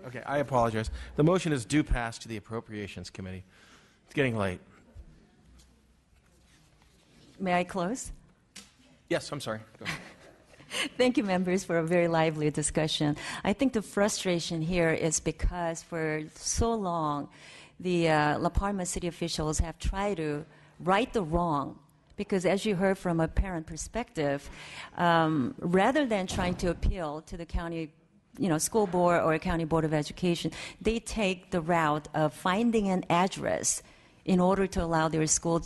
Okay, I apologize. The motion is due pass to the Appropriations Committee. It's getting late. May I close? Yes, I'm sorry. Go ahead. Thank you, members, for a very lively discussion. I think the frustration here is because for so long, the La Palma city officials have tried to right the wrong. Because as you heard from a parent perspective, rather than trying to appeal to the county school board or county board of education, they take the route of finding an address in order to allow their school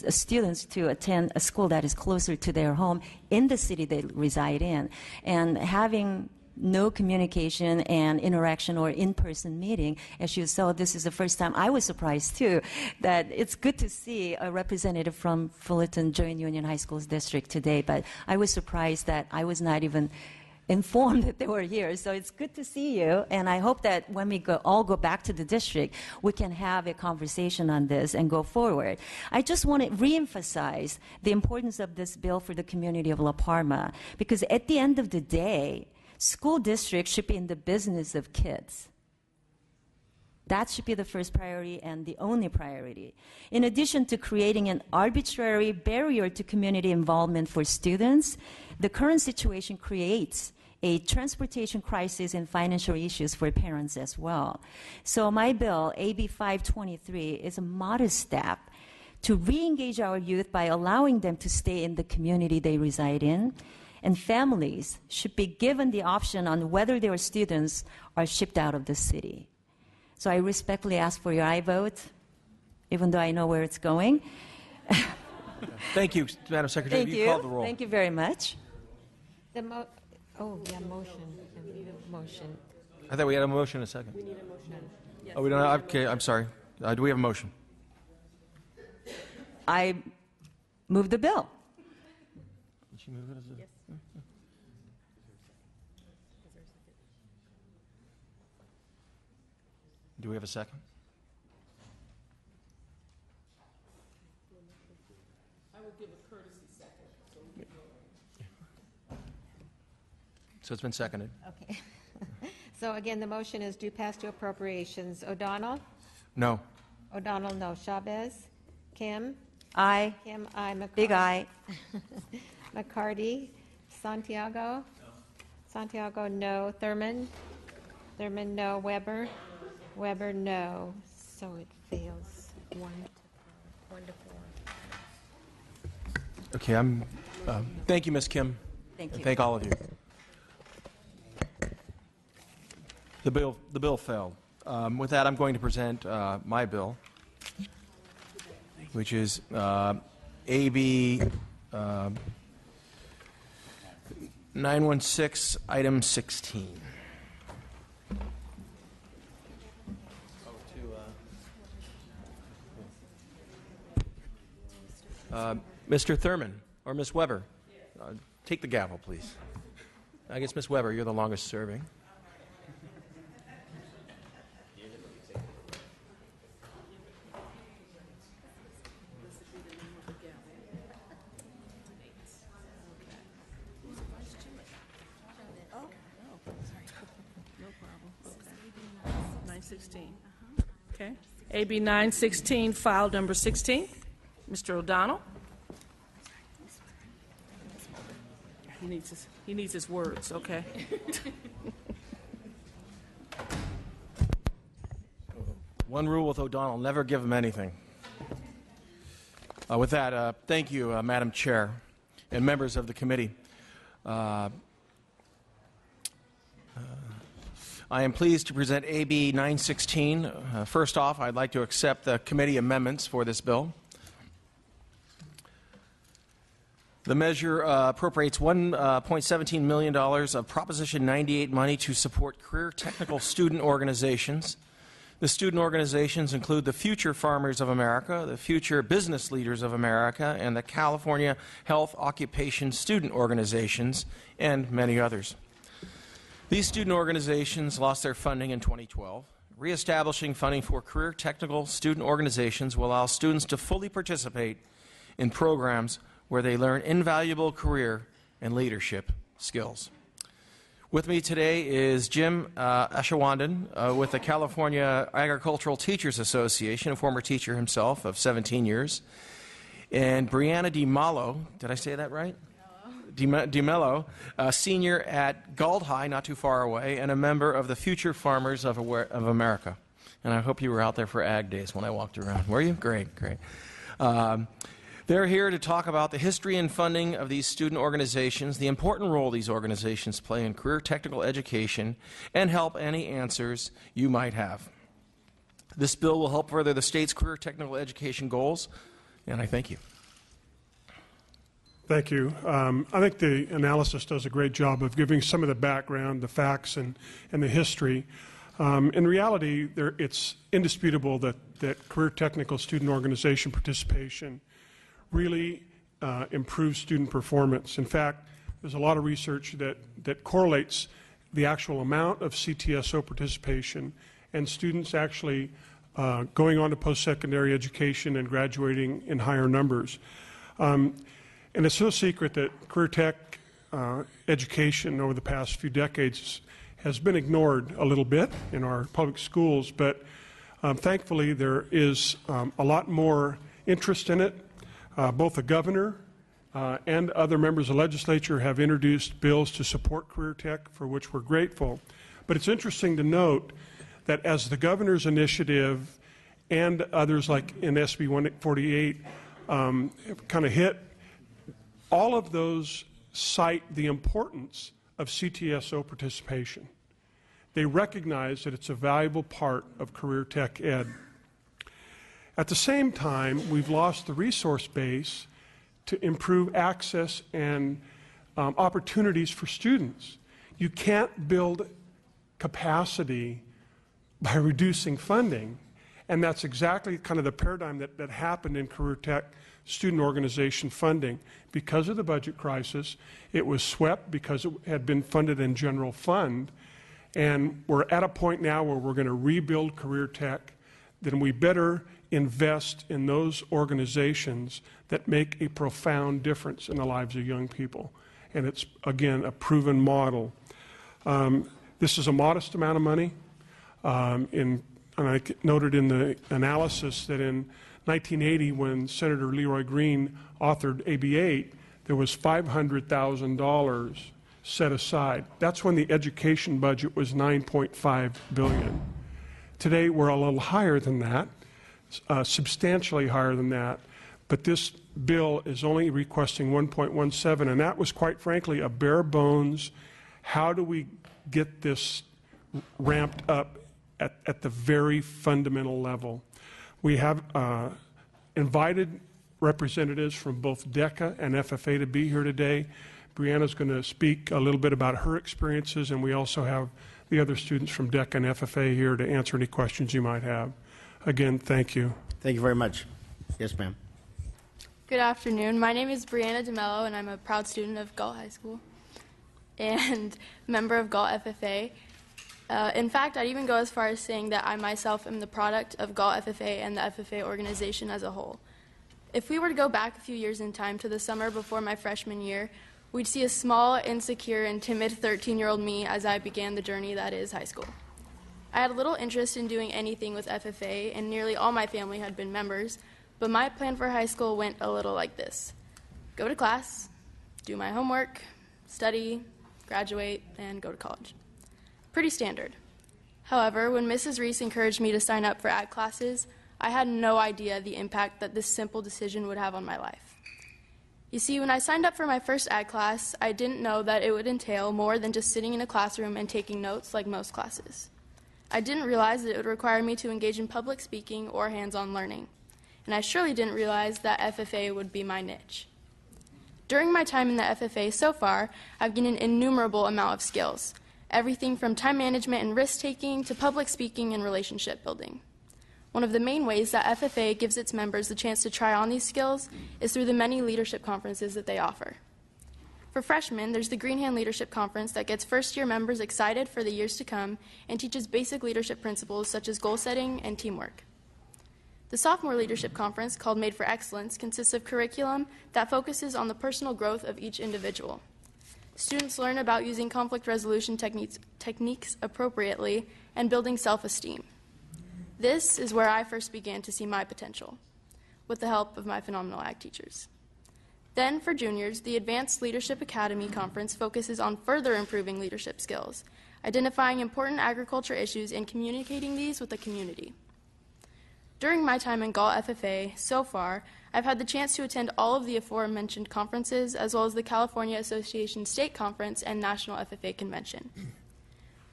students to attend a school that is closer to their home in the city they reside in. And having no communication and interaction or in-person meeting, as you saw, this is the first time I was surprised too, that it's good to see a representative from Fullerton Joint Union High Schools District today, but I was surprised that I was not even informed that they were here. So it's good to see you, and I hope that when we all go back to the district, we can have a conversation on this and go forward. I just want to reemphasize the importance of this bill for the community of La Palma, because at the end of the day, school districts should be in the business of kids. That should be the first priority and the only priority. In addition to creating an arbitrary barrier to community involvement for students, the current situation creates a transportation crisis and financial issues for parents as well. So my bill, AB 523, is a modest step to re-engage our youth by allowing them to stay in the community they reside in. And families should be given the option on whether their students are shipped out of the city. So I respectfully ask for your aye vote, even though I know where it's going. Thank you, Madam Secretary. Thank you. Called the roll. Thank you very much. Motion. We need a motion. I thought we had a motion in a second. We need a motion. Yes. Oh, we don't have, okay, I'm sorry. Do we have a motion? I move the bill. Did she move it as a... Yes. Do we have a second? I will give a courtesy second. So it's been seconded. Okay. So again, the motion is due pass to appropriations. O'Donnell? No. O'Donnell, no. Chavez? Kim? Aye. Kim, aye. McCarty? Big aye. McCarty? Santiago? No. Santiago, no. Thurman? Thurman, no. Weber? Weber, no. So it fails. 1 to 4. Okay, thank you, Ms. Kim. Thank And you. thank all of you. The bill failed. With that, I'm going to present my bill, which is AB 916, item 16. Mr. Thurman or Ms. Weber, take the gavel, please. I guess, Ms. Weber, you're the longest serving. No problem. Okay. 916. Okay. AB 916, file number 16. Mr. O'Donnell. He needs his words, okay. One rule with O'Donnell, never give him anything. With that, thank you, Madam Chair and members of the committee. I am pleased to present AB 916. First off, I'd like to accept the committee amendments for this bill. The measure appropriates $1.17 million of Proposition 98 money to support career technical student organizations. The student organizations include the Future Farmers of America, the Future Business Leaders of America, and the California Health Occupation Student Organizations, and many others. These student organizations lost their funding in 2012. Reestablishing funding for career technical student organizations will allow students to fully participate in programs where they learn invaluable career and leadership skills. With me today is Jim Ashawandan with the California Agricultural Teachers Association, a former teacher himself of 17 years, and Brianna DiMallo, did I say that right? DiMello, senior at Galt High, not too far away, and a member of the Future Farmers of America. And I hope you were out there for Ag Days when I walked around. Were you? Great, great. They're here to talk about the history and funding of these student organizations, the important role these organizations play in career technical education, and help any answers you might have. This bill will help further the state's career technical education goals, and I thank you. Thank you. I think the analysis does a great job of giving some of the background, the facts, and the history. In reality, it's indisputable that career technical student organization participation really improves student performance. In fact, there's a lot of research that correlates the actual amount of CTSO participation and students actually going on to post-secondary education and graduating in higher numbers. And it's no secret that career tech education over the past few decades has been ignored a little bit in our public schools, but thankfully there is a lot more interest in it. Both the governor and other members of the legislature have introduced bills to support career tech, for which we're grateful. But it's interesting to note that as the governor's initiative and others like in SB 148 kind of hit, all of those cite the importance of CTSO participation. They recognize that it's a valuable part of career tech ed. At the same time, we've lost the resource base to improve access and opportunities for students. You can't build capacity by reducing funding, and that's exactly kind of the paradigm that happened in career tech student organization funding. Because of the budget crisis, it was swept because it had been funded in general fund, and we're at a point now where we're going to rebuild career tech. Then we better invest in those organizations that make a profound difference in the lives of young people. And it's, again, a proven model. This is a modest amount of money. And I noted in the analysis that in 1980, when Senator Leroy Green authored AB 8, there was $500,000 set aside. That's when the education budget was $9.5 billion. Today, we're a little higher than that, substantially higher than that, but this bill is only requesting 1.17, and that was, quite frankly, a bare bones, how do we get this ramped up at the very fundamental level. We have invited representatives from both DECA and FFA to be here today. Brianna's going to speak a little bit about her experiences, and we also have the other students from DECA and FFA here to answer any questions you might have. Again, thank you. Thank you very much. Yes, ma'am. Good afternoon. My name is Brianna DeMello, and I'm a proud student of Galt High School and member of Galt FFA. In fact, I'd even go as far as saying that I myself am the product of Galt FFA and the FFA organization as a whole. If we were to go back a few years in time to the summer before my freshman year, we'd see a small, insecure, and timid 13-year-old me as I began the journey that is high school. I had little interest in doing anything with FFA, and nearly all my family had been members, but my plan for high school went a little like this. Go to class, do my homework, study, graduate, and go to college. Pretty standard. However, when Mrs. Reese encouraged me to sign up for ag classes, I had no idea the impact that this simple decision would have on my life. You see, when I signed up for my first ag class, I didn't know that it would entail more than just sitting in a classroom and taking notes like most classes. I didn't realize that it would require me to engage in public speaking or hands-on learning, and I surely didn't realize that FFA would be my niche. During my time in the FFA so far, I've gained an innumerable amount of skills, everything from time management and risk-taking to public speaking and relationship building. One of the main ways that FFA gives its members the chance to try on these skills is through the many leadership conferences that they offer. For freshmen, there's the Green Hand Leadership Conference that gets first-year members excited for the years to come and teaches basic leadership principles such as goal setting and teamwork. The Sophomore Leadership Conference, called Made for Excellence, consists of curriculum that focuses on the personal growth of each individual. Students learn about using conflict resolution techniques appropriately and building self-esteem. This is where I first began to see my potential, with the help of my phenomenal ag teachers. Then, for juniors, the Advanced Leadership Academy Conference focuses on further improving leadership skills, identifying important agriculture issues and communicating these with the community. During my time in Galt FFA, so far, I've had the chance to attend all of the aforementioned conferences, as well as the California Association State Conference and National FFA Convention.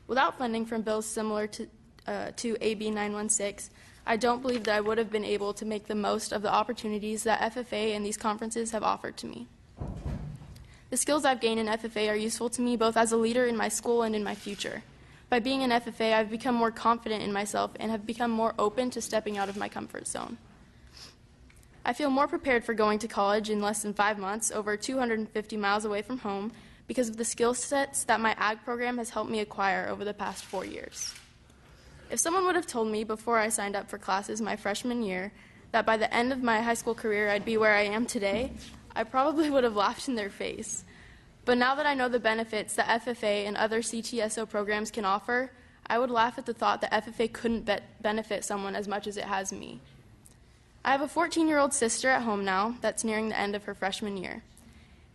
Without funding from bills similar to AB 916, I don't believe that I would have been able to make the most of the opportunities that FFA and these conferences have offered to me. The skills I've gained in FFA are useful to me both as a leader in my school and in my future. By being in FFA, I've become more confident in myself and have become more open to stepping out of my comfort zone. I feel more prepared for going to college in less than 5 months, over 250 miles away from home, because of the skill sets that my ag program has helped me acquire over the past 4 years. If someone would have told me before I signed up for classes my freshman year that by the end of my high school career I'd be where I am today, I probably would have laughed in their face. But now that I know the benefits that FFA and other CTSO programs can offer, I would laugh at the thought that FFA couldn't benefit someone as much as it has me. I have a 14-year-old sister at home now that's nearing the end of her freshman year.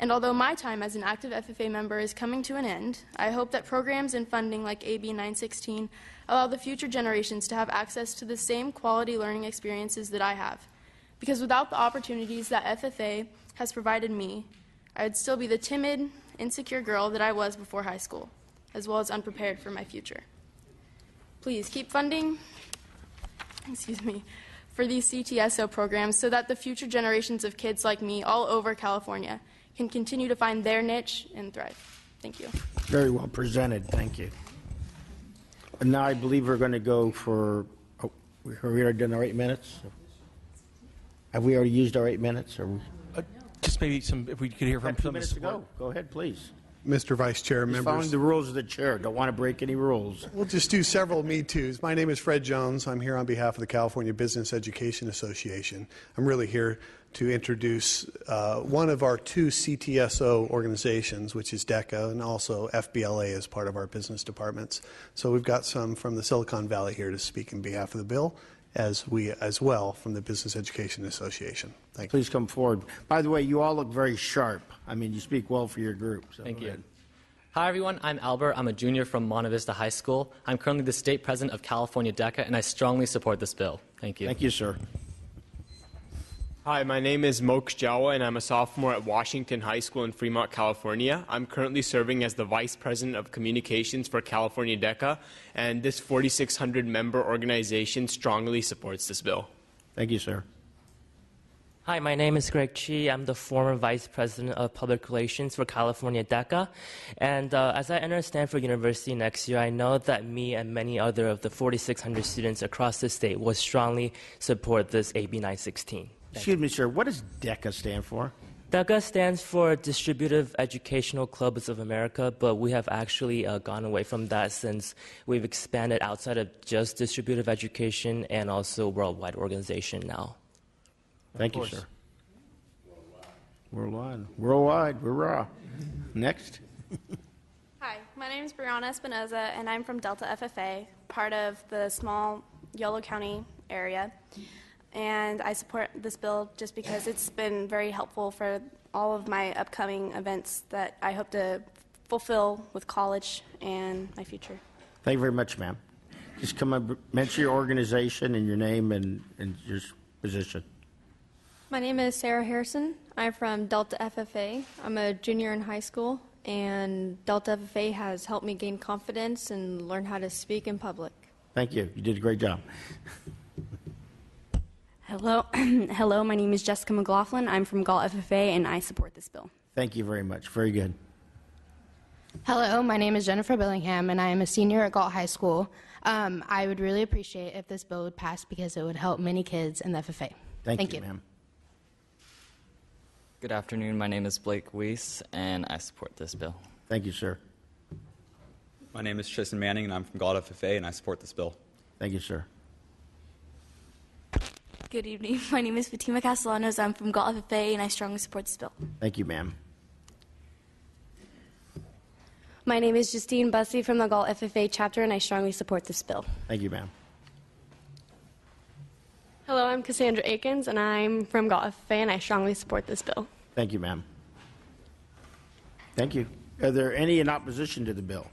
And although my time as an active FFA member is coming to an end, I hope that programs and funding like AB 916 allow the future generations to have access to the same quality learning experiences that I have. Because without the opportunities that FFA has provided me, I would still be the timid, insecure girl that I was before high school, as well as unprepared for my future. Please keep funding, for these CTSO programs so that the future generations of kids like me all over California can continue to find their niche and thrive. Thank you. Very well presented. Thank you. And now I believe we're going to go for, we already done our 8 minutes? Have we already used our 8 minutes? Or Just maybe if we could hear from 2 minutes to go. Go ahead, please. Mr. Vice Chair, Just members. following the rules of the chair. Don't want to break any rules. We'll just do several Me Toos. My name is Fred Jones. I'm here on behalf of the California Business Education Association. I'm really here to introduce one of our 2 CTSO organizations, which is DECA, and also FBLA as part of our business departments. So we've got some from the Silicon Valley here to speak in behalf of the bill, as well from the Business Education Association. Thank you. Please come forward. By the way, you all look very sharp. I mean, you speak well for your group. So Thank go you. ahead. Hi, everyone. I'm Albert. I'm a junior from Monte Vista High School. I'm currently the state president of California DECA, and I strongly support this bill. Thank you. Thank you, sir. Hi, my name is Moksh Jawa, and I'm a sophomore at Washington High School in Fremont, California. I'm currently serving as the Vice President of Communications for California DECA, and this 4,600-member organization strongly supports this bill. Thank you, sir. Hi, my name is Greg Chi. I'm the former Vice President of Public Relations for California DECA. And as I enter Stanford University next year, I know that me and many other of the 4,600 students across the state will strongly support this AB 916. Excuse me, sir. What does DECA stand for? DECA stands for Distributive Educational Clubs of America, but we have actually gone away from that since we've expanded outside of just distributive education and also worldwide organization now. Thank you, sir. Worldwide. Worldwide. We're raw. Next. Hi, my name is Brianna Espinoza, and I'm from Delta FFA, part of the small Yolo County area. And I support this bill just because it's been very helpful for all of my upcoming events that I hope to fulfill with college and my future. Thank you very much, ma'am. Just come up, mention your organization and your name and your position. My name is Sarah Harrison. I'm from Delta FFA. I'm a junior in high school, and Delta FFA has helped me gain confidence and learn how to speak in public. Thank you. You did a great job. Hello. Hello, my name is Jessica McLaughlin. I'm from Galt FFA, and I support this bill. Thank you very much. Very good. Hello, my name is Jennifer Billingham, and I am a senior at Galt High School. I would really appreciate if this bill would pass because it would help many kids in the FFA. Thank you, ma'am. Good afternoon. My name is Blake Weiss, and I support this bill. Thank you, sir. My name is Tristan Manning, and I'm from Galt FFA, and I support this bill. Thank you, sir. Good evening. My name is Fatima Castellanos. I'm from Galt FFA, and I strongly support this bill. Thank you, ma'am. My name is Justine Bussey from the Galt FFA chapter, and I strongly support this bill. Thank you, ma'am. Hello, I'm Cassandra Akins, and I'm from Galt FFA, and I strongly support this bill. Thank you, ma'am. Thank you. Are there any in opposition to the bill?